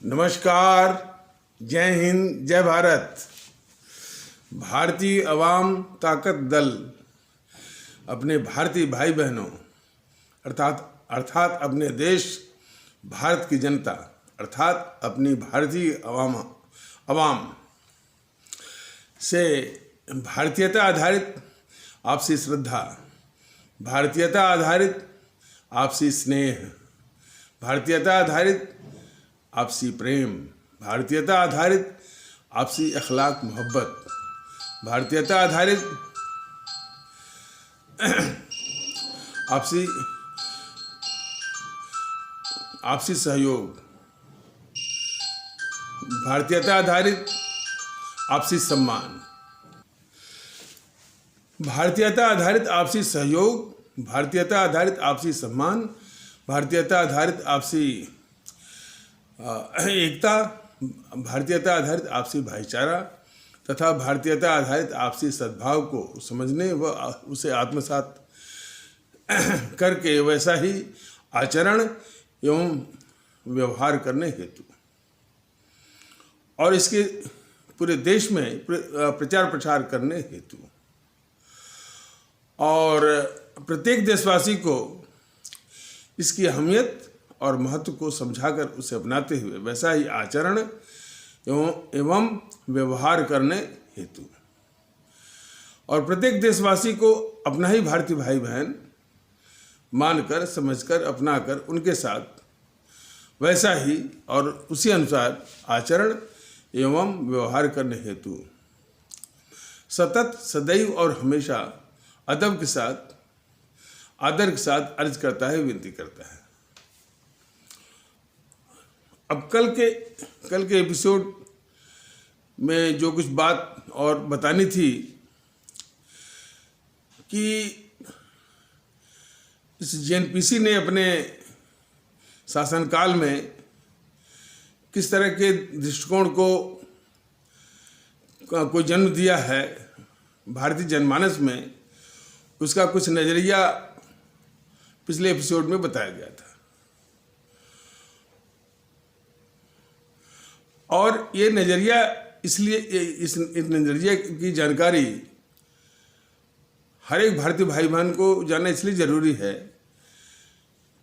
नमस्कार, जय हिंद, जय भारत। भारतीय अवाम ताकत दल अपने भारतीय भाई बहनों अर्थात अपने देश भारत की जनता अर्थात अपनी भारतीय अवाम से भारतीयता आधारित आपसी श्रद्धा, भारतीयता आधारित आपसी स्नेह, भारतीयता आधारित आपसी प्रेम, भारतीयता आधारित आपसी अखलाक मोहब्बत, भारतीयता आधारित आपसी सहयोग, भारतीयता आधारित आपसी सम्मान, भारतीयता आधारित आपसी सहयोग, भारतीयता आधारित आपसी सम्मान, भारतीयता आधारित आपसी एकता, भारतीयता आधारित आपसी भाईचारा तथा भारतीयता आधारित आपसी सद्भाव को समझने व उसे आत्मसात करके वैसा ही आचरण एवं व्यवहार करने हेतु और इसके पूरे देश में प्रचार प्रसार करने हेतु और प्रत्येक देशवासी को इसकी अहमियत और महत्व को समझाकर उसे अपनाते हुए वैसा ही आचरण एवं व्यवहार करने हेतु और प्रत्येक देशवासी को अपना ही भारतीय भाई बहन मानकर, समझकर, अपनाकर उनके साथ वैसा ही और उसी अनुसार आचरण एवं व्यवहार करने हेतु सतत, सदैव और हमेशा अदब के साथ, आदर के साथ अर्ज करता है, विनती करता है। अब कल के एपिसोड में जो कुछ बात और बतानी थी कि इस जेएनपीसी ने अपने शासनकाल में किस तरह के दृष्टिकोण को जन्म दिया है भारतीय जनमानस में, उसका कुछ नज़रिया पिछले एपिसोड में बताया गया था। और ये नज़रिया इसलिए इस नज़रिए की जानकारी हर एक भारतीय भाई बहन को जानना इसलिए ज़रूरी है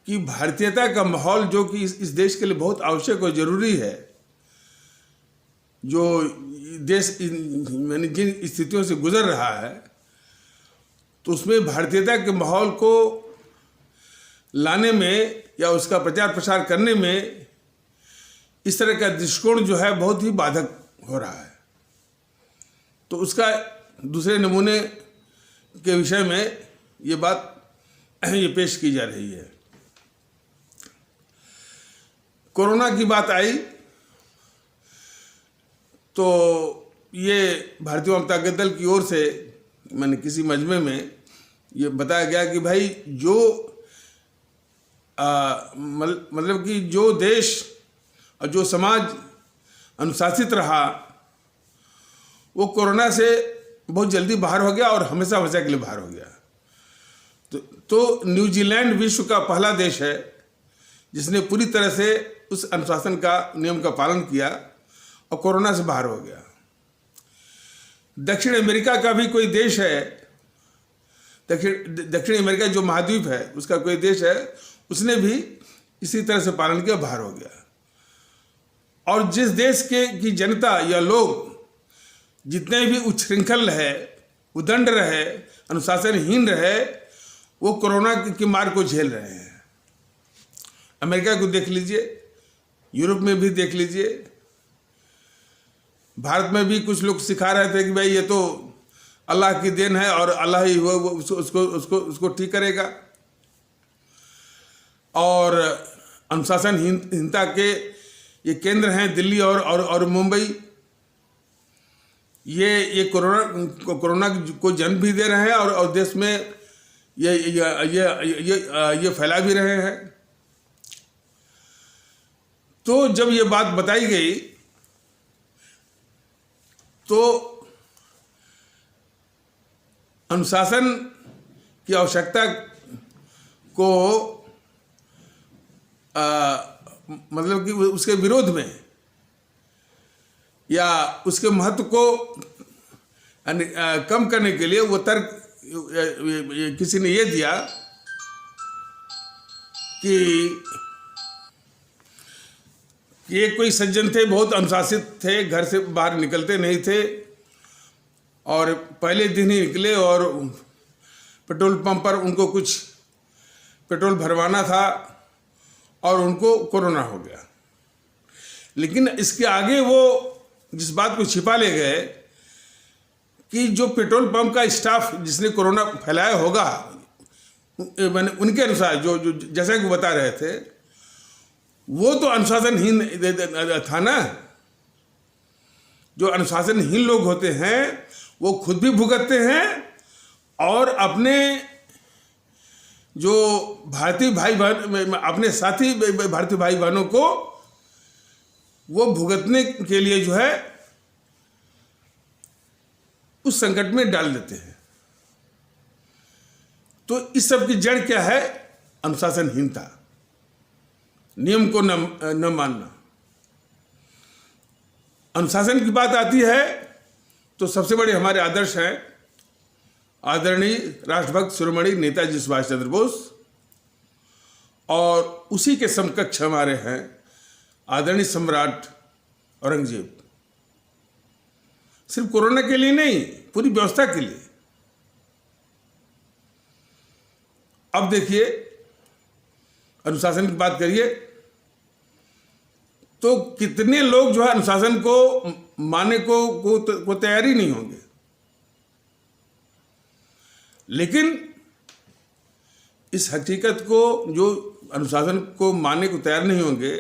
कि भारतीयता का माहौल जो कि इस देश के लिए बहुत आवश्यक और ज़रूरी है, जो देश यानी जिन स्थितियों से गुजर रहा है, तो उसमें भारतीयता के माहौल को लाने में या उसका प्रचार प्रसार करने में इस तरह का दृष्टिकोण जो है बहुत ही बाधक हो रहा है। तो उसका दूसरे नमूने के विषय में ये पेश की जा रही है। कोरोना की बात आई तो ये भारतीय जनता दल की ओर से मैंने किसी मजमे में ये बताया गया कि भाई जो मतलब कि जो देश और जो समाज अनुशासित रहा वो कोरोना से बहुत जल्दी बाहर हो गया और हमेशा के लिए बाहर हो गया। तो न्यूजीलैंड विश्व का पहला देश है जिसने पूरी तरह से उस अनुशासन का नियम का पालन किया और कोरोना से बाहर हो गया। दक्षिण अमेरिका का भी कोई देश है, दक्षिण अमेरिका जो महाद्वीप है उसका कोई देश है, उसने भी इसी तरह से पालन किया, बाहर हो गया। और जिस देश की जनता या लोग जितने भी उच्छृंखल रहे, उदंड रहे, अनुशासनहीन रहे, वो कोरोना की मार को झेल रहे हैं। अमेरिका को देख लीजिए, यूरोप में भी देख लीजिए, भारत में भी कुछ लोग सिखा रहे थे कि भाई ये तो अल्लाह की देन है और अल्लाह ही वो उसको ठीक करेगा। और अनुशासनहीनता के ये केंद्र हैं दिल्ली और मुंबई, ये कोरोना को जन्म भी दे रहे हैं और देश में ये फैला भी रहे हैं। तो जब ये बात बताई गई तो अनुशासन की आवश्यकता को मतलब कि उसके विरोध में या उसके महत्व को कम करने के लिए वो तर्क किसी ने ये दिया कि ये कोई सज्जन थे, बहुत अनुशासित थे, घर से बाहर निकलते नहीं थे और पहले दिन ही निकले और पेट्रोल पंप पर उनको कुछ पेट्रोल भरवाना था और उनको कोरोना हो गया। लेकिन इसके आगे वो जिस बात को छिपा ले गए कि जो पेट्रोल पंप का स्टाफ जिसने कोरोना फैलाया होगा, मैंने उनके अनुसार जो जो जैसा कि बता रहे थे, वो तो अनुशासनहीन था ना। जो अनुशासनहीन लोग होते हैं वो खुद भी भुगतते हैं और अपने जो भारतीय भाई बहन, अपने साथी भारतीय भाई बहनों को वो भुगतने के लिए जो है उस संकट में डाल देते हैं। तो इस सब की जड़ क्या है? अनुशासनहीनता, नियम को न मानना। अनुशासन की बात आती है तो सबसे बड़े हमारे आदर्श हैं आदरणीय राष्ट्रभक्त शिरोमणि नेताजी सुभाष चंद्र बोस, और उसी के समकक्ष हमारे हैं आदरणीय सम्राट औरंगजेब। सिर्फ कोरोना के लिए नहीं, पूरी व्यवस्था के लिए। अब देखिए, अनुशासन की बात करिए तो कितने लोग जो है अनुशासन को मानने को तैयार ही नहीं होंगे। लेकिन इस हकीकत को, जो अनुशासन को मानने को तैयार नहीं होंगे,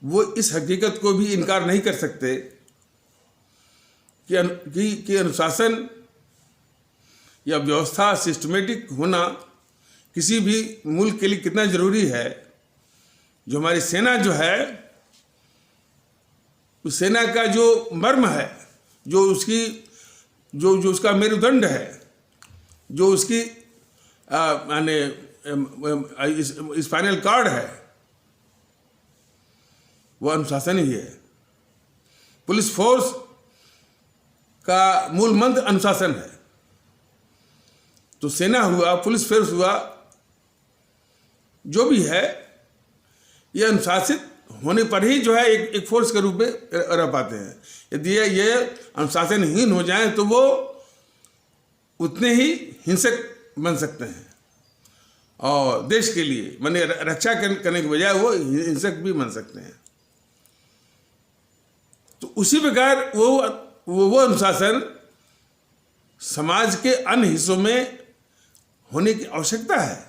वो इस हकीकत को भी इनकार नहीं कर सकते कि अनुशासन या व्यवस्था सिस्टमेटिक होना किसी भी मुल्क के लिए कितना जरूरी है। जो हमारी सेना जो है, उस सेना का जो मर्म है, जो उसकी जो उसका मेरुदंड है, जो उसकी माने स्पाइनल कॉर्ड है, वो अनुशासन ही है। पुलिस फोर्स का मूल मंत्र अनुशासन है। तो सेना हुआ, पुलिस फोर्स हुआ, जो भी है, ये अनुशासित होने पर ही जो है एक फोर्स के रूप में रह पाते हैं। यदि ये अनुशासनहीन हो जाएं तो वो उतने ही हिंसक बन सकते हैं और देश के लिए माने रक्षा करने के बजाय वो हिंसक भी बन सकते हैं। तो उसी प्रकार वो अनुशासन समाज के अन्य हिस्सों में होने की आवश्यकता है।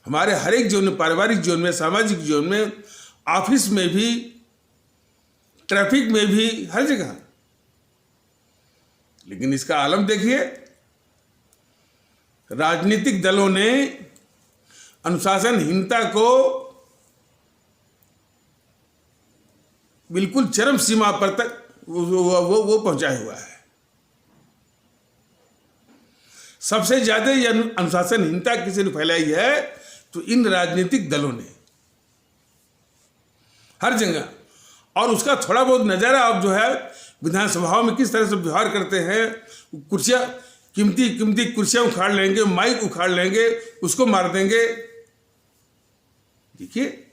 हमारे हर एक जीवन में, पारिवारिक जीवन में, सामाजिक जीवन में, ऑफिस में भी, ट्रैफिक में भी, हर जगह। लेकिन इसका आलम देखिए, राजनीतिक दलों ने अनुशासनहीनता को बिल्कुल चरम सीमा पर तक वो पहुंचाया हुआ है। सबसे ज्यादा यह अनुशासनहीनता किसी ने फैलाई है तो इन राजनीतिक दलों ने, हर जगह। और उसका थोड़ा बहुत नजारा आप जो है विधानसभाओं में किस तरह से व्यवहार करते हैं। कुर्सियां, कीमती कुर्सियां उखाड़ लेंगे, माइक उखाड़ लेंगे, उसको मार देंगे। देखिए,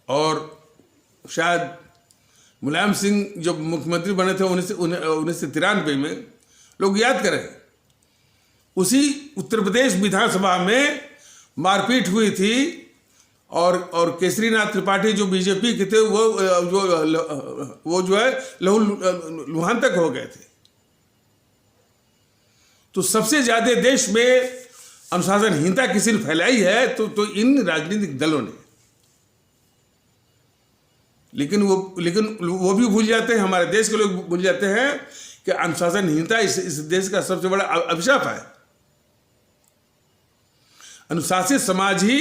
और शायद मुलायम सिंह जब मुख्यमंत्री बने थे 1993 में, लोग याद करें, उसी उत्तर प्रदेश विधानसभा में मारपीट हुई थी और केसरीनाथ त्रिपाठी जो बीजेपी के थे वो जो है लहूलुहान तक हो गए थे। तो सबसे ज्यादा देश में अनुशासनहीनता किसी ने फैलाई है तो इन राजनीतिक दलों ने। लेकिन वो भी भूल जाते हैं, हमारे देश के लोग भूल जाते हैं कि अनुशासनहीनता इस देश का सबसे बड़ा अभिशाप है। अनुशासित समाज ही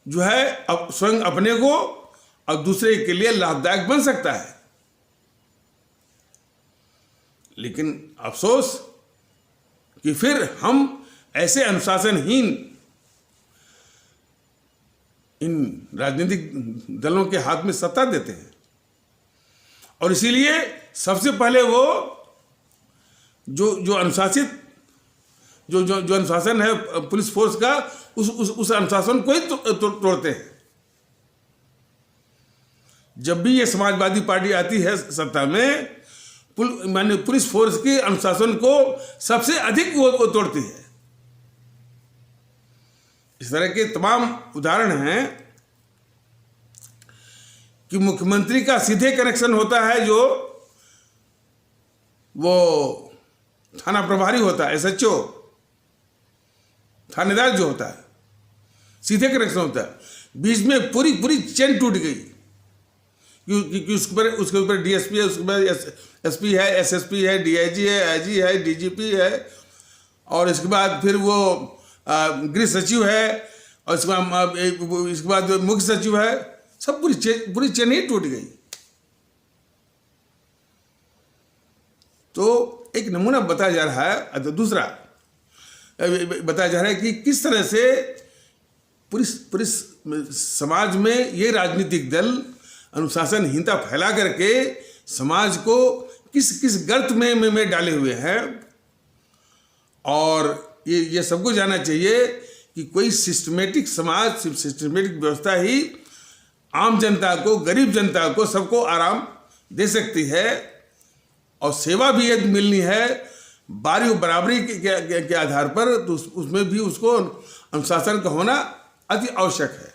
जो है स्वयं अपने को और दूसरे के लिए लाभदायक बन सकता है। लेकिन अफसोस कि फिर हम ऐसे अनुशासनहीन इन राजनीतिक दलों के हाथ में सत्ता देते हैं। और इसीलिए सबसे पहले वो जो अनुशासित जो अनुशासन है पुलिस फोर्स का, उस अनुशासन को ही तोड़ते हैं। जब भी ये समाजवादी पार्टी आती है सत्ता में, माननीय पुलिस फोर्स के अनुशासन को सबसे अधिक वो तोड़ती है। इस तरह के तमाम उदाहरण हैं कि मुख्यमंत्री का सीधे कनेक्शन होता है, जो वो थाना प्रभारी होता है, एसएचओ थानेदार जो होता है, सीधे कनेक्शन होता है। बीच में पूरी चेन टूट गई क्योंकि उसके ऊपर डीएसपी है, उसके ऊपर एसपी है, एसएसपी है, डीआईजी है, आईजी है, डीजीपी है, और इसके बाद फिर वो गृह सचिव है, और इसके बाद मुख्य सचिव है। सब पूरी चेन ही टूट गई। तो एक नमूना बताया जा रहा है। तो दूसरा बताया जा रहा है कि किस तरह से पूरी समाज में ये राजनीतिक दल अनुशासनहीनता फैला करके समाज को किस गर्त में डाले हुए हैं। और ये सबको जानना चाहिए कि कोई सिस्टमेटिक समाज, सिस्टमेटिक व्यवस्था ही आम जनता को, गरीब जनता को, सबको आराम दे सकती है। और सेवा भी यदि मिलनी है बराबरी के आधार पर, तो उसमें भी उसको अनुशासन का होना अति आवश्यक है।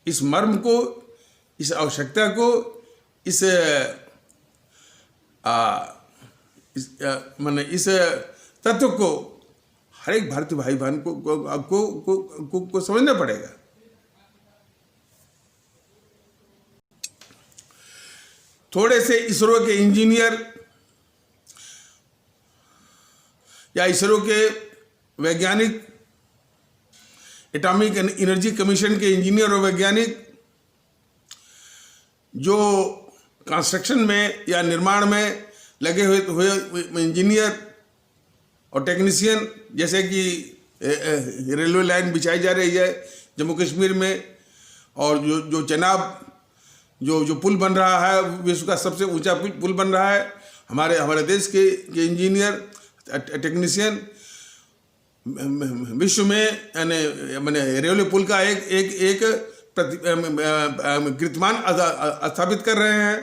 इस मर्म को, इस आवश्यकता को, इस तत्व को हर एक भारतीय भाई बहन को समझना पड़ेगा। थोड़े से इसरो के इंजीनियर या इसरो के वैज्ञानिक, एटॉमिक एनर्जी कमीशन के इंजीनियर और वैज्ञानिक जो कंस्ट्रक्शन में या निर्माण में लगे हुए इंजीनियर और टेक्नीशियन, जैसे कि रेलवे लाइन बिछाई जा रही है जम्मू कश्मीर में, और जो चनाब जो पुल बन रहा है, विश्व का सबसे ऊंचा पुल बन रहा है, हमारे देश के इंजीनियर टेक्नीशियन विश्व में मैंने रेलवे पुल का एक कीर्तिमान स्थापित कर रहे हैं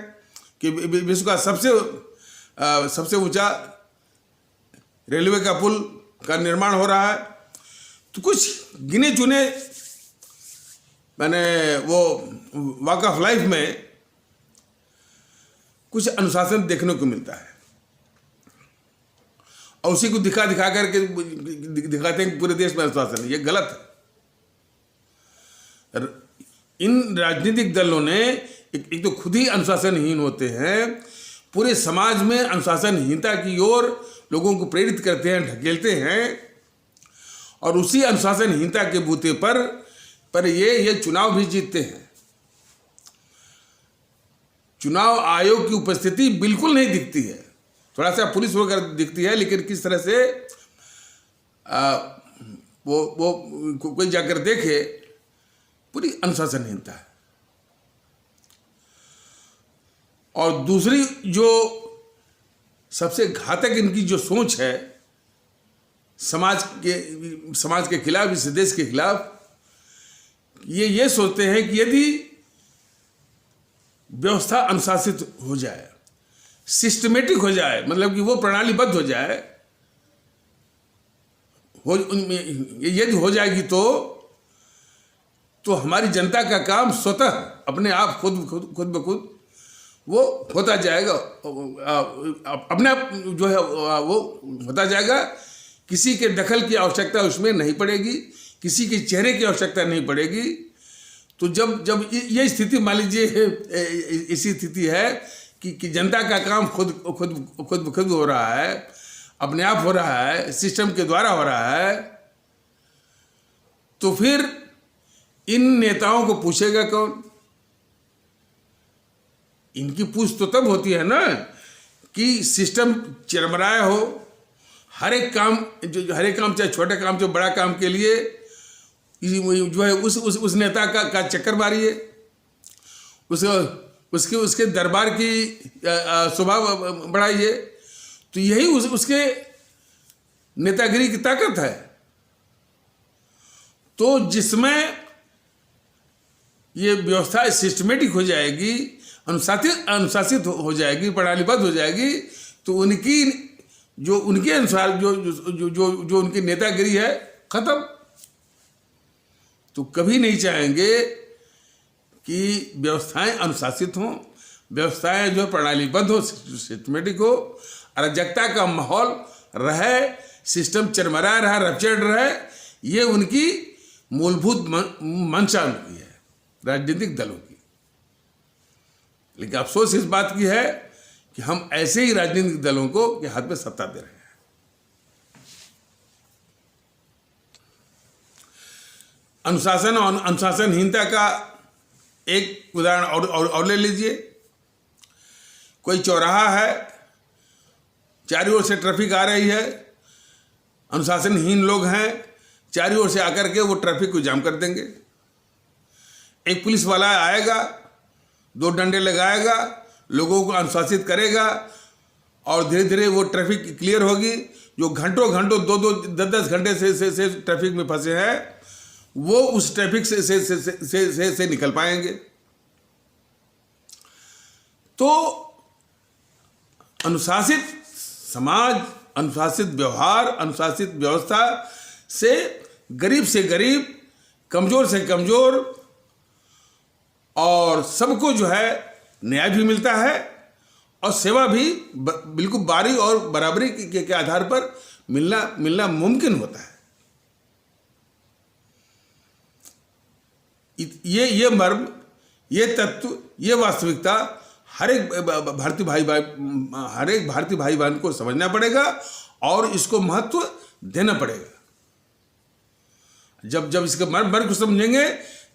कि विश्व का सबसे ऊंचा रेलवे का पुल का निर्माण हो रहा है। तो कुछ गिने चुने मैंने वो वॉक ऑफ लाइफ में कुछ अनुशासन देखने को मिलता है, और उसी को दिखा करके दिखाते हैं पूरे देश में अनुशासन है। ये गलत है। इन राजनीतिक दलों ने एक तो खुद ही अनुशासनहीन होते हैं, पूरे समाज में अनुशासनहीनता की ओर लोगों को प्रेरित करते हैं, ढकेलते हैं, और उसी अनुशासनहीनता के बूते पर ये चुनाव भी जीतते हैं। चुनाव आयोग की उपस्थिति बिल्कुल नहीं दिखती है, थोड़ा सा पुलिस वगैरह दिखती है, लेकिन किस तरह से वो कोई जाकर देखे, पूरी अनुशासनहीनता है। और दूसरी जो सबसे घातक इनकी जो सोच है समाज के खिलाफ, इस देश के खिलाफ, ये सोचते हैं कि यदि व्यवस्था अनुशासित हो जाए, सिस्टमेटिक हो जाए, मतलब कि वो प्रणालीबद्ध हो जाए, यदि हो जाएगी तो हमारी जनता का काम स्वतः अपने आप खुद ब खुद वो होता जाएगा, अपने आप जो है वो होता जाएगा। किसी के दखल की आवश्यकता उसमें नहीं पड़ेगी, किसी के चेहरे की आवश्यकता नहीं पड़ेगी। तो जब ये स्थिति मान लीजिए ऐसी स्थिति है कि जनता का काम खुद हो रहा है, अपने आप हो रहा है, सिस्टम के द्वारा हो रहा है, तो फिर इन नेताओं को पूछेगा कौन? इनकी पूछ तो तब होती है ना कि सिस्टम चरमराया हो, हर एक काम चाहे छोटा काम चाहे बड़ा काम के लिए जो है उस नेता का चक्करबारी है, उसके दरबार की शोभा बढ़ाई है। तो यही उसके नेतागिरी की ताकत है। तो जिसमें ये व्यवस्था सिस्टमेटिक हो जाएगी, अनुशासित हो जाएगी, प्रणालीबद्ध हो जाएगी, तो उनकी जो उनके अनुसार जो उनकी नेतागिरी है खत्म। तो कभी नहीं चाहेंगे कि व्यवस्थाएं अनुशासित हों, व्यवस्थाएं जो प्रणालीबद्ध हो, सिस्टमेटिक हो, अराजकता का माहौल रहे, सिस्टम चरमरा रहा, रपचड़ रहे। ये उनकी मूलभूत मंशा उनकी है, राजनीतिक दलों की। लेकिन अफसोस इस बात की है कि हम ऐसे ही राजनीतिक दलों को के हाथ में सत्ता दे रहे हैं। अनुशासन और अनुशासनहीनता का एक उदाहरण और ले लीजिए। कोई चौराहा है, चारों ओर से ट्रैफिक आ रही है, अनुशासनहीन लोग हैं, चारों ओर से आकर के वो ट्रैफिक को जाम कर देंगे। एक पुलिस वाला आएगा, 2 डंडे लगाएगा, लोगों को अनुशासित करेगा और धीरे धीरे वो ट्रैफिक क्लियर होगी। जो घंटों 10 घंटे से ट्रैफिक में फंसे हैं, वो उस ट्रैफिक से निकल पाएंगे। तो अनुशासित समाज, अनुशासित व्यवहार, अनुशासित व्यवस्था से गरीब, कमजोर से कमजोर और सबको जो है न्याय भी मिलता है और सेवा भी बिल्कुल बारी और बराबरी के आधार पर मिलना मुमकिन होता है। ये मर्म, ये तत्व, ये वास्तविकता हर एक भारतीय भाई बहन को समझना पड़ेगा और इसको महत्व देना पड़ेगा। जब इसके मर्म को समझेंगे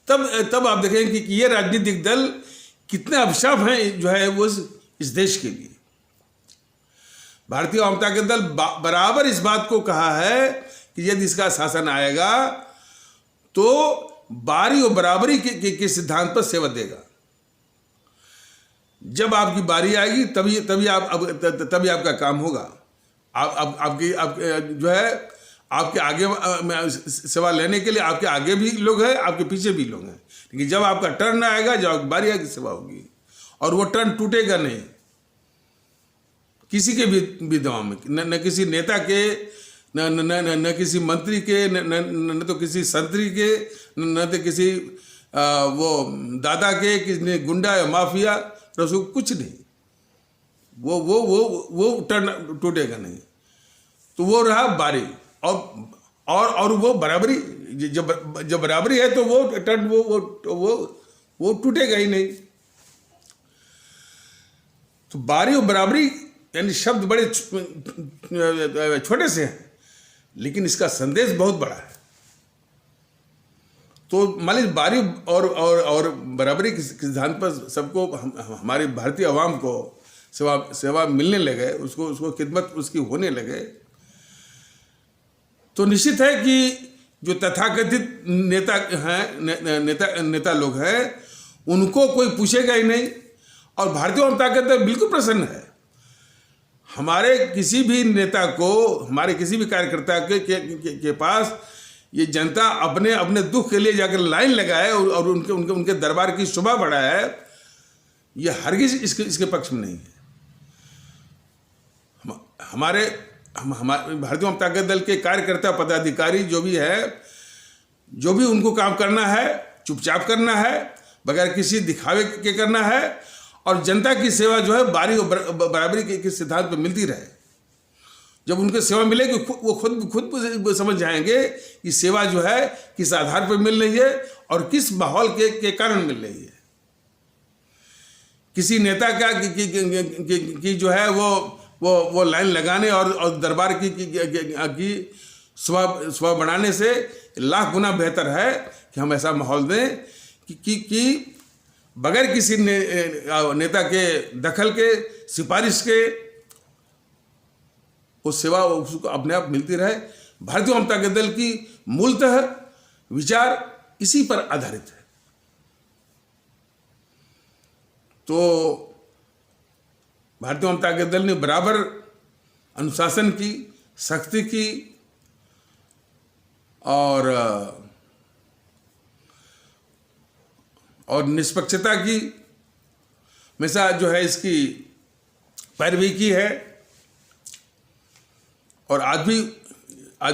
तब आप देखेंगे कि ये राजनीतिक दल कितने अभिशाप हैं जो है वो इस देश के लिए। भारतीय जनता के दल बराबर इस बात को कहा है कि यदि इसका शासन आएगा तो बारी और बराबरी के सिद्धांत पर सेवा देगा। जब आपकी बारी आएगी तभी आपका काम होगा। आपकी जो है आपके आगे सेवा लेने के लिए आपके आगे भी लोग हैं, आपके पीछे भी लोग हैं। लेकिन जब आपका टर्न आएगा, जब आपकी बारी आएगी, सेवा होगी और वो टर्न टूटेगा नहीं किसी के भी दबाव में, न किसी नेता के, न किसी मंत्री के, न तो किसी संतरी के, न तो किसी वो दादा के, किसी गुंडा या माफिया, रसू कुछ नहीं। वो टर्न टूटेगा नहीं। तो वो रहा बारी और वो बराबरी। जब बराबरी है तो वो टर्न वो टूटेगा ही नहीं। तो बारी और बराबरी यानी शब्द बड़े छोटे से हैं, लेकिन इसका संदेश बहुत बड़ा है। तो मान लीजिए बारी और बराबरी के सिद्धांत पर सबको, हमारी भारतीय आवाम को सेवा मिलने लगे, उसको खिदमत उसकी होने लगे, तो निश्चित है कि जो तथाकथित नेता हैं, नेता लोग हैं, उनको कोई पूछेगा ही नहीं। और भारतीय जनता दल बिल्कुल प्रसन्न है। हमारे किसी भी नेता को, हमारे किसी भी कार्यकर्ता के पास ये जनता अपने दुख के लिए जाकर लाइन लगाए और उनके दरबार की शोभा बढ़ाए, ये हरगिज इसके पक्ष में नहीं है। हमारे भारतीय जनता दल के कार्यकर्ता, पदाधिकारी जो भी है, जो भी उनको काम करना है चुपचाप करना है, बगैर किसी दिखावे के करना है और जनता की सेवा जो है बारी और बराबरी के सिद्धांत पर मिलती रहे। जब उनको सेवा मिलेगी वो खुद समझ जाएंगे कि सेवा जो है किस आधार पर मिल रही है और किस माहौल के कारण मिल रही है। किसी नेता का की जो है वो लाइन लगाने और दरबार की शोभा बढ़ाने से लाख गुना बेहतर है कि हम ऐसा माहौल दें कि बगैर किसी नेता के दखल के, सिफारिश के, वो सेवा उसको अपने आप मिलती रहे। भारतीय जनता दल की मूलतः विचार इसी पर आधारित है। तो भारतीय जनता के दल ने बराबर अनुशासन की, सख्ती की और निष्पक्षता की, हमेशा जो है इसकी पैरवी की है और आज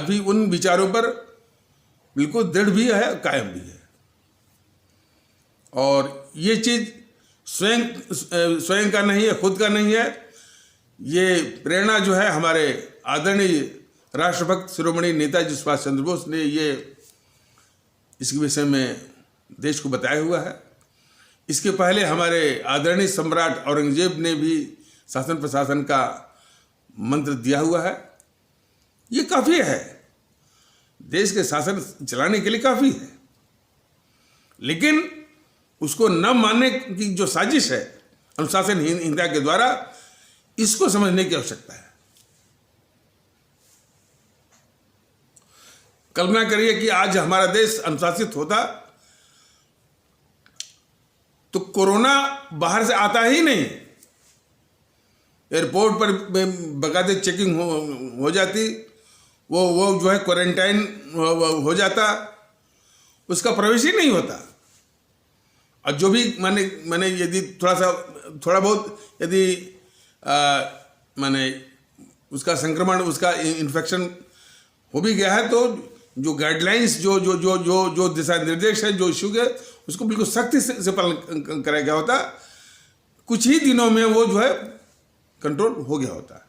भी उन विचारों पर बिल्कुल दृढ़ भी है, कायम भी है। और ये चीज स्वयं का नहीं है, खुद का नहीं है, ये प्रेरणा जो है हमारे आदरणीय राष्ट्रभक्त शिरोमणि नेताजी सुभाष चंद्र बोस ने ये इसके विषय में देश को बताया हुआ है। इसके पहले हमारे आदरणीय सम्राट औरंगजेब ने भी शासन प्रशासन का मंत्र दिया हुआ है। ये काफी है, देश के शासन चलाने के लिए काफी है, लेकिन उसको न मानने की जो साजिश है अनुशासनहीनता के द्वारा, इसको समझने की आवश्यकता है। कल्पना करिए कि आज हमारा देश अनुशासित होता तो कोरोना बाहर से आता ही नहीं, एयरपोर्ट पर बकायदे चेकिंग हो जाती, वो जो है क्वारंटाइन हो जाता, उसका प्रवेश ही नहीं होता। और जो भी माने यदि थोड़ा बहुत यदि माने उसका संक्रमण, उसका इन्फेक्शन हो भी गया है, तो जो गाइडलाइंस, जो दिशा निर्देश है, जो इशू है, उसको बिल्कुल सख्ती से पालन कराया गया होता। कुछ ही दिनों में वो जो है कंट्रोल हो गया होता।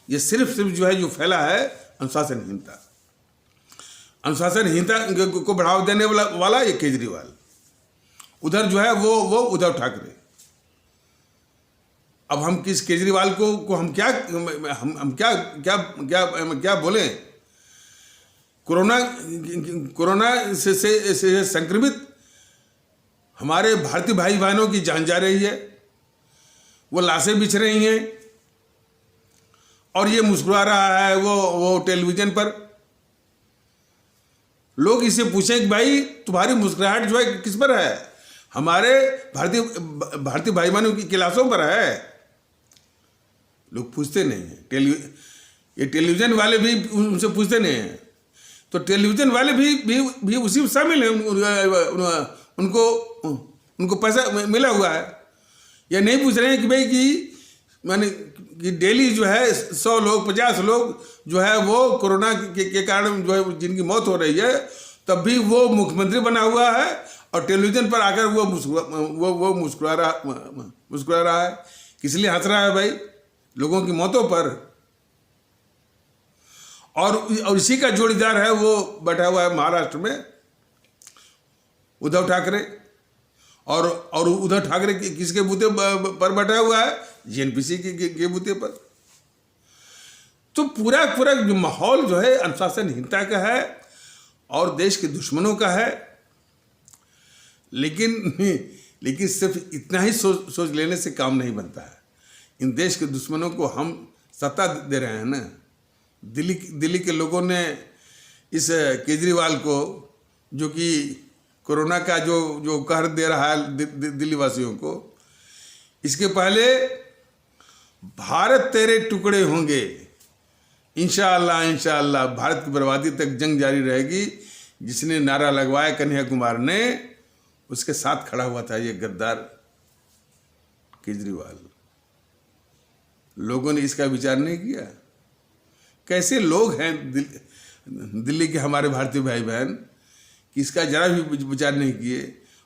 ये सिर्फ जो है जो फैला है अनुशासनहीनता को बढ़ावा देने वाला ये केजरीवाल, उधर जो है वो उद्धव ठाकरे। अब हम किस केजरीवाल को हम क्या बोलें? कोरोना से संक्रमित हमारे भारतीय भाई बहनों की जान जा रही है, वो लाशें बिछ रही हैं और ये मुस्कुरा रहा है वो टेलीविजन पर। लोग इसे पूछें कि भाई तुम्हारी मुस्कुराहट जो है किस पर है? हमारे भारतीय भाई बहनों की लाशों पर है। लोग पूछते नहीं हैं, ये टेलीविजन वाले भी उनसे पूछते नहीं हैं। तो टेलीविजन वाले भी उसी में शामिल हैं, उनको पैसा मिला हुआ है। या नहीं पूछ रहे हैं कि भाई कि डेली जो है 100 लोग 50 लोग जो है वो कोरोना के कारण जो है जिनकी मौत हो रही है, तब भी वो मुख्यमंत्री बना हुआ है और टेलीविजन पर आकर वो मुस्कुरा रहा है। किस लिए हंस रहा है भाई? लोगों की मौतों पर। और इसी का जोड़ीदार है वो बैठा हुआ है महाराष्ट्र में उद्धव ठाकरे। और उद्धव ठाकरे किसके बूते पर बैठा हुआ है? जेएनपीसी के बूते पर। तो पूरा जो माहौल जो है अनुशासनहीनता का है और देश के दुश्मनों का है। लेकिन सिर्फ इतना ही सोच लेने से काम नहीं बनता है। इन देश के दुश्मनों को हम सत्ता दे रहे हैं ना। दिल्ली के लोगों ने इस केजरीवाल को, जो कि कोरोना का जो कहर दे रहा है दिल्ली वासियों को, इसके पहले भारत तेरे टुकड़े होंगे, इंशाअल्लाह भारत की बर्बादी तक जंग जारी रहेगी, जिसने नारा लगवाया कन्हैया कुमार ने, उसके साथ खड़ा हुआ था ये गद्दार केजरीवाल। लोगों ने इसका विचार नहीं किया। कैसे लोग हैं दिल्ली के हमारे भारतीय भाई बहन कि इसका जरा भी विचार नहीं किए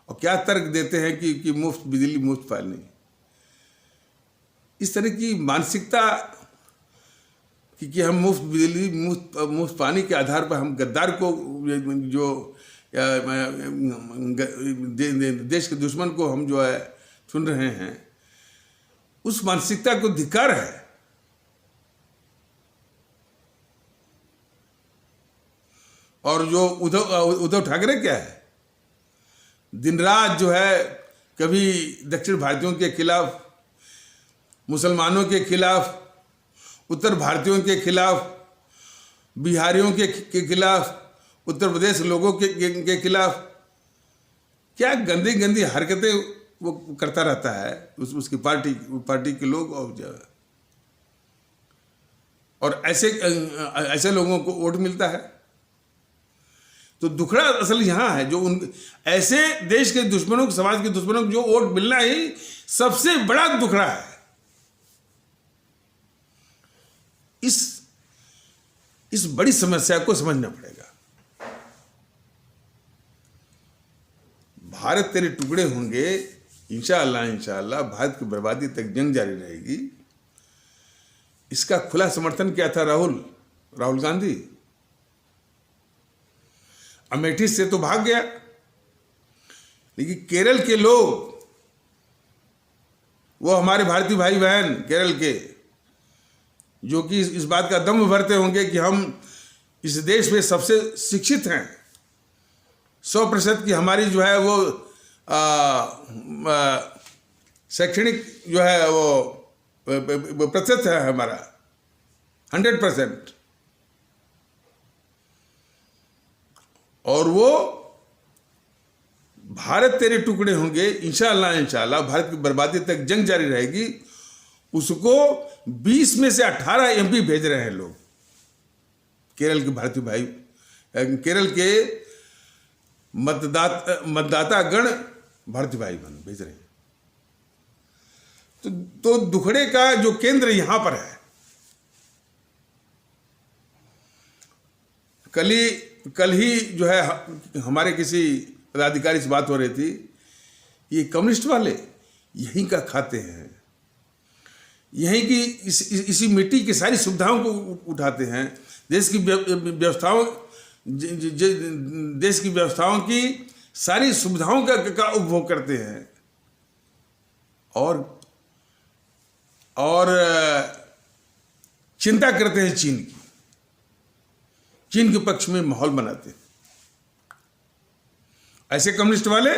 और क्या तर्क देते हैं कि मुफ्त बिजली मुफ्त पानी। इस तरह की मानसिकता कि हम मुफ्त बिजली मुफ्त पानी के आधार पर हम गद्दार को, जो देश के दुश्मन को हम जो है सुन रहे हैं, उस मानसिकता को धिक्कार है। और जो उद्धव ठाकरे क्या है, दिन रात जो है कभी दक्षिण भारतीयों के खिलाफ, मुसलमानों के खिलाफ, उत्तर भारतीयों के खिलाफ, बिहारियों के खिलाफ, उत्तर प्रदेश के लोगों के खिलाफ क्या गंदी गंदी हरकतें वो करता रहता है, उसकी पार्टी के लोग। और ऐसे लोगों को वोट मिलता है। तो दुखड़ा असल यहाँ है, जो उन ऐसे देश के दुश्मनों को, समाज के दुश्मनों को जो वोट मिलना ही सबसे बड़ा दुखड़ा है। इस बड़ी समस्या को समझना पड़ेगा। भारत तेरे टुकड़े होंगे, इंशाअल्लाह भारत की बर्बादी तक जंग जारी रहेगी। इसका खुला समर्थन किया था राहुल गांधी। अमेठी से तो भाग गया, लेकिन केरल के लोग, वो हमारे भारतीय भाई बहन केरल के, जो कि इस बात का दम भरते होंगे कि हम इस देश में सबसे शिक्षित हैं, 100% की हमारी जो है वो शैक्षणिक जो है वो प्रतिशत है हमारा 100%। और वो भारत तेरे टुकड़े होंगे, इंशाअल्लाह भारत की बर्बादी तक जंग जारी रहेगी, उसको 20 में से 18 एमपी भेज रहे हैं लोग, केरल के भारतीय भाई, केरल के मतदाता गण भारतीय भाई बहन भेज रहे हैं। तो दुखड़े का जो केंद्र यहां पर है। कल ही जो है हमारे किसी पदाधिकारी से बात हो रही थी, ये कम्युनिस्ट वाले यहीं का खाते हैं, यहीं की इसी मिट्टी की सारी सुविधाओं को उठाते हैं, देश की व्यवस्थाओं की सारी सुविधाओं का उपभोग करते हैं, और चिंता करते हैं चीन के पक्ष में माहौल बनाते हैं। ऐसे कम्युनिस्ट वाले,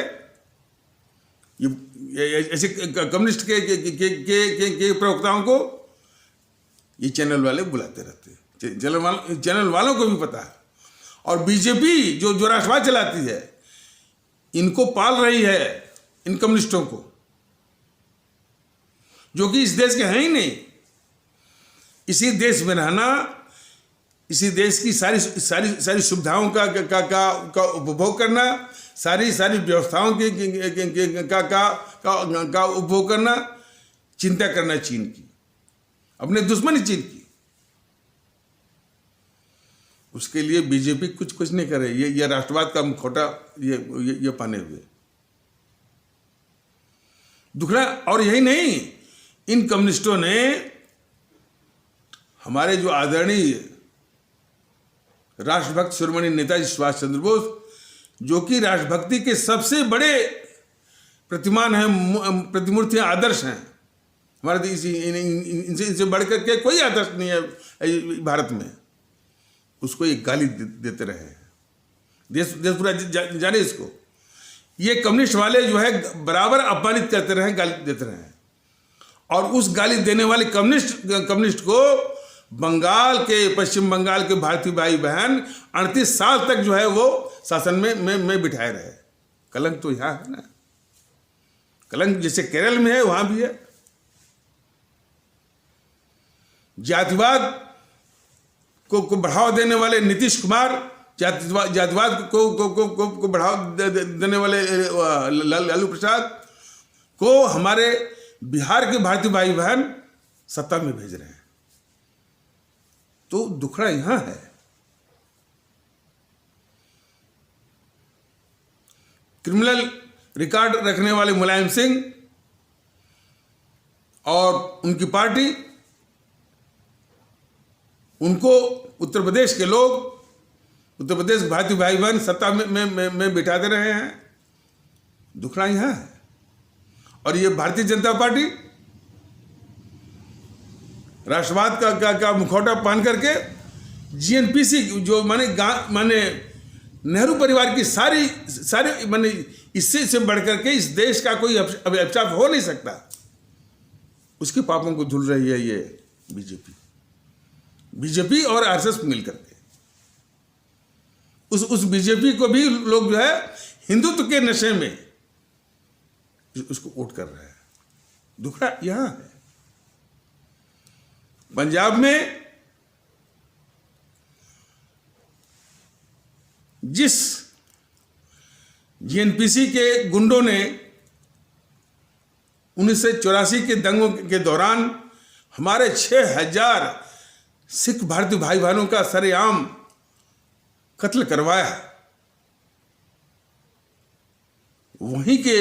ऐसे कम्युनिस्ट के प्रवक्ताओं को ये चैनल वाले बुलाते रहते हैं। चैनल वालों को भी पता है। और बीजेपी जो राष्ट्रवाद चलाती है, इनको पाल रही है, इन कम्युनिस्टों को, जो कि इस देश के हैं ही नहीं। इसी देश में रहना, इसी देश की सारी सुविधाओं का उपभोग करना, सारी व्यवस्थाओं का उपभोग करना, चिंता करना चीन की, अपने दुश्मन चीन की। उसके लिए बीजेपी कुछ नहीं कर रही। ये राष्ट्रवाद का मुखौटा ये पहने हुए दुखड़ा। और यही नहीं, इन कम्युनिस्टों ने हमारे जो आदरणीय राष्ट्रभक्त शिरोमणि नेताजी सुभाष चंद्र बोस, जो कि राष्ट्रभक्ति के सबसे बड़े प्रतिमान हैं, प्रतिमूर्ति आदर्श हैं हमारे, इनसे बढ़कर के कोई आदर्श नहीं है भारत में, उसको एक गाली देते रहे हैं। देश पूरा जाने इसको। ये कम्युनिस्ट वाले जो है बराबर अपमानित करते रहे, गाली देते रहे हैं। और उस गाली देने वाले कम्युनिस्ट को पश्चिम बंगाल के भारतीय भाई बहन 38 साल तक जो है वो शासन में बिठाए रहे। कलंक तो यहाँ है ना, कलंक जैसे केरल में है वहां भी है। जातिवाद को बढ़ावा देने वाले नीतीश कुमार, जातिवाद को बढ़ावा देने वाले लालू प्रसाद को हमारे बिहार के भारतीय भाई बहन सत्ता में भेज रहे हैं। तो दुखड़ा यहां है। क्रिमिनल रिकॉर्ड रखने वाले मुलायम सिंह और उनकी पार्टी, उनको उत्तर प्रदेश के लोग, उत्तर प्रदेश भारतीय भाई बहन सत्ता में बिठाते रहे हैं। दुखड़ा यहां है। और ये भारतीय जनता पार्टी राष्ट्रवाद का मुखौटा पहन करके जीएनपीसी, जो माने नेहरू परिवार की सारी माने इससे बढ़कर के इस देश का कोई अभिशाप हो नहीं सकता, उसके पापों को धुल रही है ये बीजेपी और आरएसएस मिलकर के। उस बीजेपी को भी लोग जो है हिंदुत्व के नशे में उसको वोट कर रहे हैं। दुखड़ा यहां है। पंजाब में जिस जीएनपीसी के गुंडों ने 1984 के दंगों के दौरान हमारे 6000 सिख भारतीय भाई बहनों का सरेआम कत्ल करवाया, वहीं के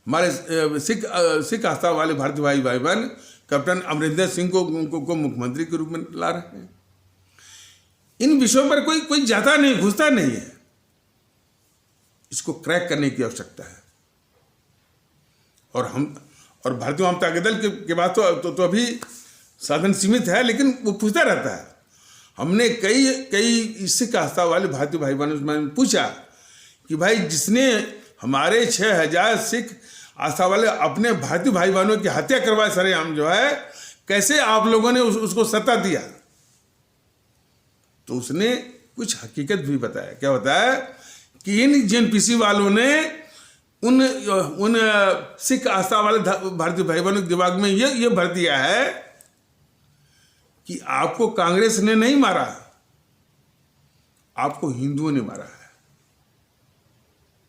हमारे सिख आस्था वाले भारतीय भाई बहन कैप्टन अमरिंदर सिंह को मुख्यमंत्री के रूप में ला रहे हैं। इन विषयों पर कोई जाता नहीं, घुसता नहीं है। इसको क्रैक करने की आवश्यकता है। और भारतीय जनता दल के बाद तो अभी साधन सीमित है, लेकिन वो पूछता रहता है। हमने कई सिख आस्था वाले भारतीय भाई बहनों से पूछा कि भाई, जिसने हमारे 6000 सिख आस्था वाले अपने भारतीय भाई बहनों की हत्या करवाए सरेआम जो है, कैसे आप लोगों ने उसको सत्ता दिया? तो उसने कुछ हकीकत भी बताया। क्या बताया कि इन जीएनपीसी वालों ने उन सिख आस्था वाले भारतीय भाई बहनों के दिमाग में ये भर दिया है कि आपको कांग्रेस ने नहीं मारा, आपको हिंदुओं ने मारा है।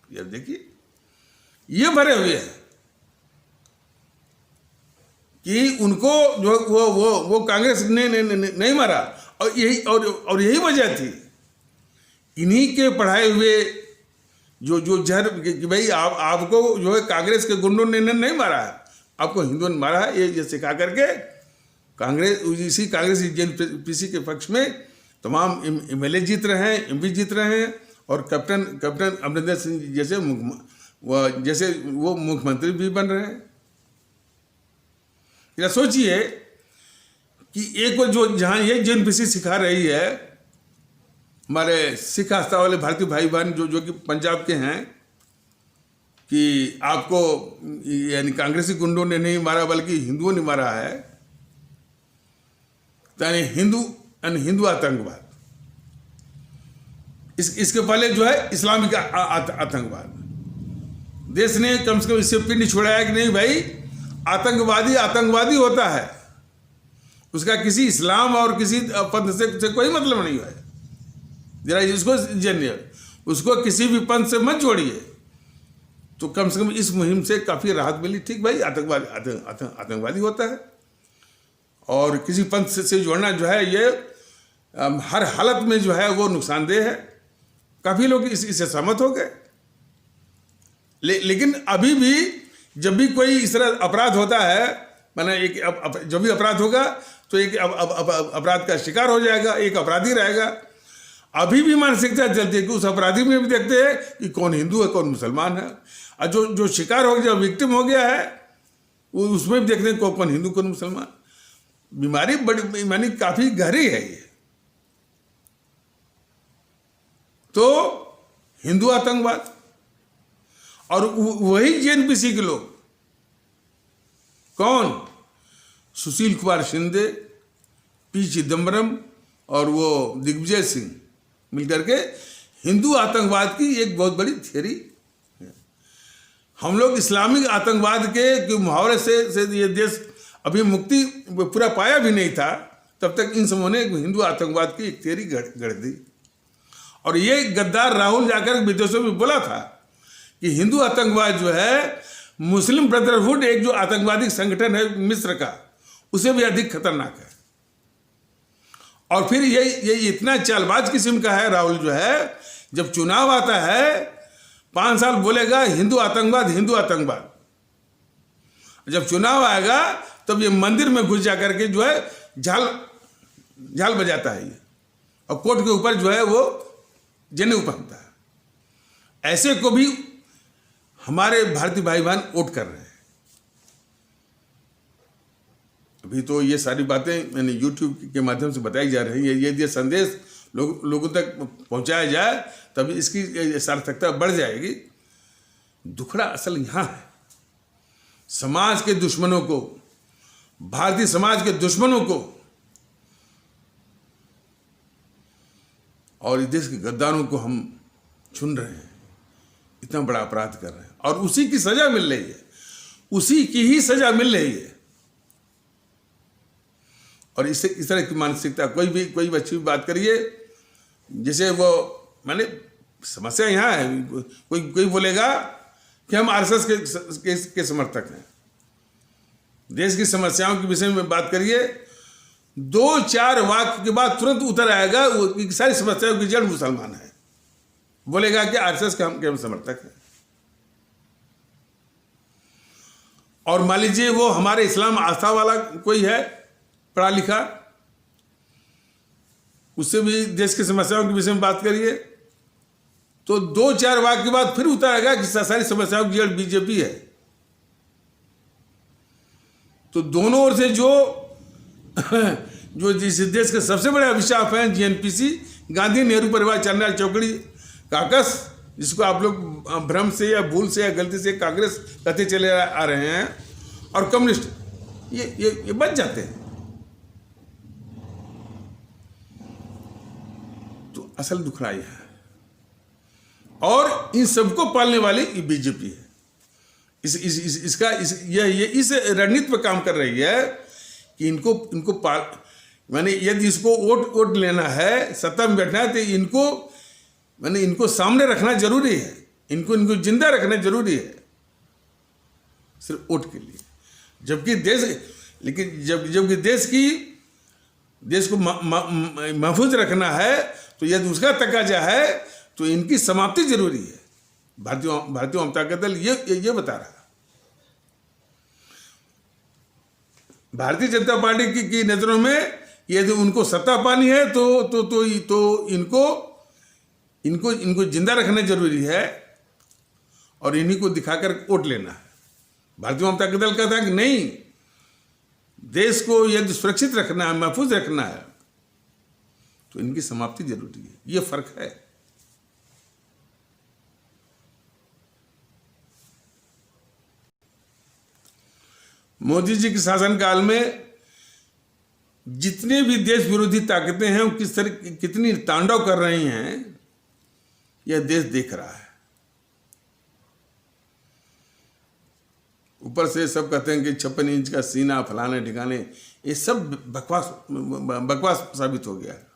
ये देखिए, ये भरे हुए हैं कि उनको जो वो कांग्रेस ने नहीं मारा, और यही वजह थी। इन्हीं के पढ़ाए हुए जो जहर कि भाई आपको जो है कांग्रेस के गुंडों ने नहीं मारा है, आपको हिंदुओं ने मारा है, ये सिखा करके कांग्रेस जीएनपीसी के पक्ष में तमाम एमएलए जीत रहे हैं, एमपी जीत रहे हैं, और कैप्टन अमरिंदर सिंह जैसे वो मुख्यमंत्री भी बन रहे हैं। या सोचिए कि एक वो जो जहां ये जीएनपीसी सिखा रही है हमारे सिख आस्था वाले भारतीय भाई बहन जो कि पंजाब के हैं कि आपको यानी कांग्रेसी गुंडों ने नहीं मारा बल्कि हिंदुओं ने मारा है, यानी हिंदू आतंकवाद। इसके पहले जो है इस्लामिक आतंकवाद। देश ने कम से कम इससे फिर नहीं छोड़ाया कि नहीं भाई, आतंकवादी होता है, उसका किसी इस्लाम और किसी पंथ से कोई मतलब नहीं है। जरा इसको जानिए, उसको किसी भी पंथ से मत जोड़िए। तो कम से कम इस मुहिम से काफी राहत मिली। ठीक भाई, आतंकवादी होता है, और किसी पंथ से जोड़ना जो है ये हर हालत में जो है वो नुकसानदेह है। काफी लोग इससे सहमत हो गए। लेकिन अभी भी जब भी कोई इस तरह अपराध होता है, माने जब भी अपराध होगा तो एक अपराध का शिकार हो जाएगा, एक अपराधी रहेगा। अभी भी मानसिकता चलती है कि उस अपराधी में भी देखते हैं कि कौन हिंदू है कौन मुसलमान है, और जो शिकार हो गया, जो विक्टिम हो गया है, उसमें भी देखते हैं कौन हिंदू कौन मुसलमान। बीमारी बड़ी काफी गहरी है ये। तो हिंदू आतंकवाद, और वही जीएनपीसी के लोग, कौन? सुशील कुमार शिंदे, पी चिदम्बरम और वो दिग्विजय सिंह मिलकर के हिंदू आतंकवाद की एक बहुत बड़ी थियरी है। हम लोग इस्लामिक आतंकवाद के मुहावरे से ये देश अभी मुक्ति पूरा पाया भी नहीं था, तब तक इन समूहों ने हिंदू आतंकवाद की एक थियरी गढ़ दी। और ये गद्दार राहुल जाकर विदेशों में बोला था कि हिंदू आतंकवाद जो है, मुस्लिम ब्रदरहुड एक जो आतंकवादी संगठन है मिस्र का, उसे भी अधिक खतरनाक है। और फिर ये इतना चालबाज किस्म का है राहुल जो है, जब चुनाव आता है 5 साल बोलेगा हिंदू आतंकवाद हिंदू आतंकवाद, जब चुनाव आएगा तब ये मंदिर में घुस जा करके जो है झाल बजाता है ये, और कोट के ऊपर जो है वो जनेऊ पहनता है। ऐसे को भी हमारे भारतीय भाई बहन वोट कर रहे हैं। अभी तो ये सारी बातें मैंने यूट्यूब के माध्यम से बताई जा रही है। ये संदेश लोगों तक पहुंचाया जाए तभी इसकी सार्थकता बढ़ जाएगी। दुखड़ा असल यहाँ है, समाज के दुश्मनों को, भारतीय समाज के दुश्मनों को और इस देश के गद्दारों को हम चुन रहे हैं, इतना बड़ा अपराध कर रहे हैं और उसी की सजा मिल रही है, उसी की ही सजा मिल रही है। और इस तरह की मानसिकता कोई भी अच्छी बात करिए, जैसे वो मैंने समस्या यहाँ है, कोई बोलेगा कि हम आरएसएस के समर्थक हैं। देश की समस्याओं के विषय में बात करिए, 2-4 वाक्य के बाद तुरंत उतर आएगा वो सारी समस्याओं की जड़ मुसलमान है, बोलेगा कि आरएसएस के हम समर्थक हैं। और मान लीजिए वो हमारे इस्लाम आस्था वाला कोई है पढ़ा लिखा, उससे भी देश की समस्याओं के विषय में बात करिए तो 2-4 वाक्य के बाद फिर उतर आएगा कि सारी समस्याओं की जड़ बीजेपी है। तो दोनों ओर से जो जिस देश के सबसे बड़े अभिशाप हैं जीएनपीसी, गांधी नेहरू परिवार चंद्रा चौकड़ी काकस, जिसको आप लोग भ्रम से या भूल से या गलती से कांग्रेस कहते चले आ रहे हैं, और कम्युनिस्ट, ये बच जाते हैं। तो असल दुखड़ाई है और इन सबको पालने वाली ये बीजेपी है। इस रणनीति पर काम कर रही है कि इनको पाल, माने यदि इसको वोट लेना है, सत्ता में बैठना है, तो इनको सामने रखना जरूरी है, इनको जिंदा रखना जरूरी है सिर्फ वोट के लिए। जबकि देश को महफूज रखना है, तो यदि उसका तकाजा है तो इनकी समाप्ति जरूरी है। भारतीय जनता दल ये बता रहा है। भारतीय जनता पार्टी की नजरों में यदि उनको सत्ता पानी है तो इनको जिंदा रखना जरूरी है और इन्हीं को दिखाकर वोट लेना है। भारतीय जनता दल कहता है कि नहीं, देश को यदि सुरक्षित रखना है, महफूज रखना है, तो इनकी समाप्ति जरूरी है। ये फर्क है। मोदी जी के शासनकाल में जितने भी देश विरोधी ताकतें हैं, वो कितनी तांडव कर रही हैं, यह देश देख रहा है। ऊपर से सब कहते हैं कि 56 इंच का सीना, फलाने ठिकाने, ये सब बकवास साबित हो गया है।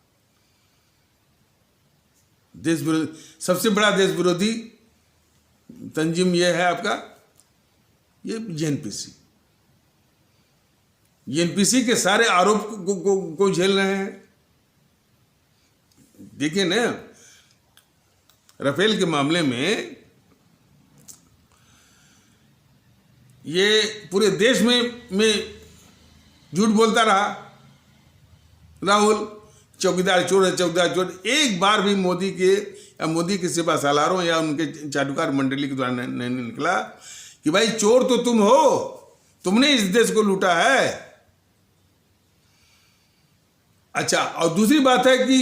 देश विरोधी, सबसे बड़ा देश विरोधी तंजीम यह है आपका, ये जेएनपीसी। जेएनपीसी के सारे आरोप को झेल रहे हैं। देखिए ना, राफेल के मामले में ये पूरे देश में झूठ बोलता रहा राहुल, चौकीदार चोर है, चौकीदार चोर। एक बार भी मोदी के सिपा सालारों या उनके चाटुकार मंडली के द्वारा नहीं निकला कि भाई चोर तो तुम हो, तुमने इस देश को लूटा है। अच्छा, और दूसरी बात है कि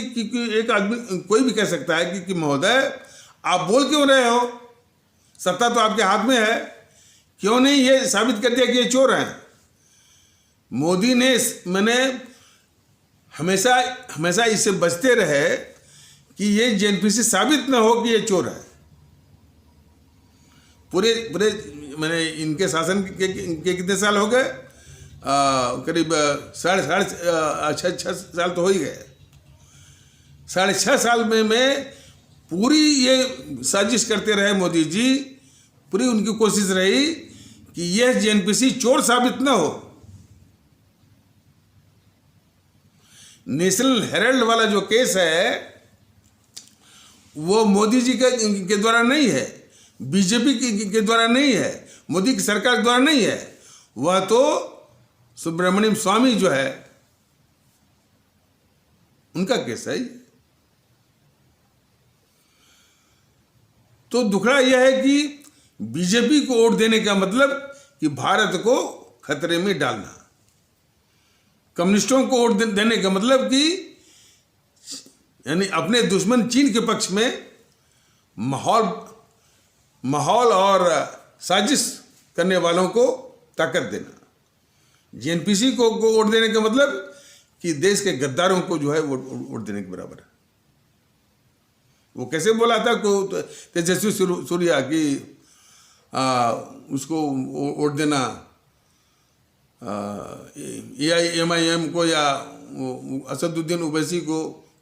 एक आदमी, कोई भी कह सकता है कि महोदय आप बोल क्यों रहे हो, सत्ता तो आपके हाथ में है, क्यों नहीं ये साबित कर दिया कि ये चोर हैं। मोदी ने मैंने हमेशा इससे बचते रहे कि ये जेएनपीसी साबित ना हो कि ये चोर है। पूरे मैंने इनके शासन के कितने साल हो गए, करीब 6.5 साल तो हो ही गए। 6.5 साल में पूरी ये साजिश करते रहे मोदी जी, पूरी उनकी कोशिश रही कि यह जेएनपीसी चोर साबित ना हो। नेशनल हेराल्ड वाला जो केस है वो मोदी जी के द्वारा नहीं है, बीजेपी के द्वारा नहीं है, मोदी की सरकार के द्वारा नहीं है, वह तो सुब्रमण्यम स्वामी जो है उनका केस है। तो दुखड़ा यह है कि बीजेपी को वोट देने का मतलब कि भारत को खतरे में डालना, कम्युनिस्टों को वोट देने का मतलब कि यानी अपने दुश्मन चीन के पक्ष में माहौल और साजिश करने वालों को ताकत देना। जेएनपीसी को वोट देने का मतलब कि देश के गद्दारों को जो है वोट देने के बराबर है। वो कैसे बोला था को तेजस्वी सूर्या कि उसको वोट देना AIMIM को या असदुद्दीन ओवैसी को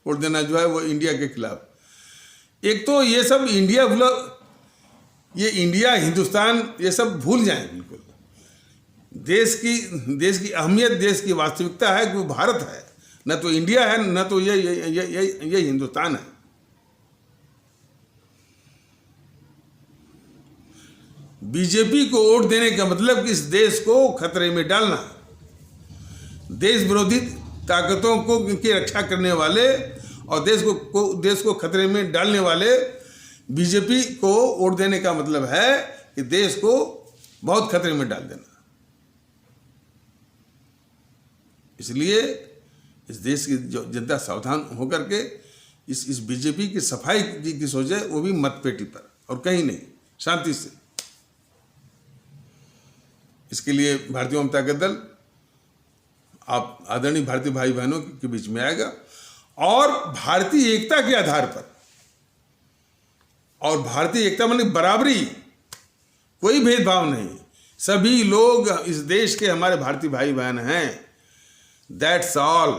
वोट देना जो है वो इंडिया के खिलाफ। एक तो ये सब ये इंडिया हिंदुस्तान ये सब भूल जाएं बिल्कुल। देश की अहमियत, देश की वास्तविकता है कि वो भारत है, न तो इंडिया है, न तो ये हिंदुस्तान है। बीजेपी को वोट देने का मतलब कि इस देश को खतरे में डालना, देश विरोधी ताकतों को की रक्षा करने वाले और देश को खतरे में डालने वाले बीजेपी को वोट देने का मतलब है कि देश को बहुत खतरे में डाल देना। इसलिए इस देश की जो जनता सावधान होकर के इस बीजेपी की सफाई की सोचे, वो भी मतपेटी पर और कहीं नहीं, शांति से। इसके लिए भारतीय जनता दल आप आदरणीय भारतीय भाई बहनों के बीच में आएगा और भारतीय एकता के आधार पर, और भारतीय एकता माने बराबरी, कोई भेदभाव नहीं, सभी लोग इस देश के हमारे भारतीय भाई बहन हैं। That's all.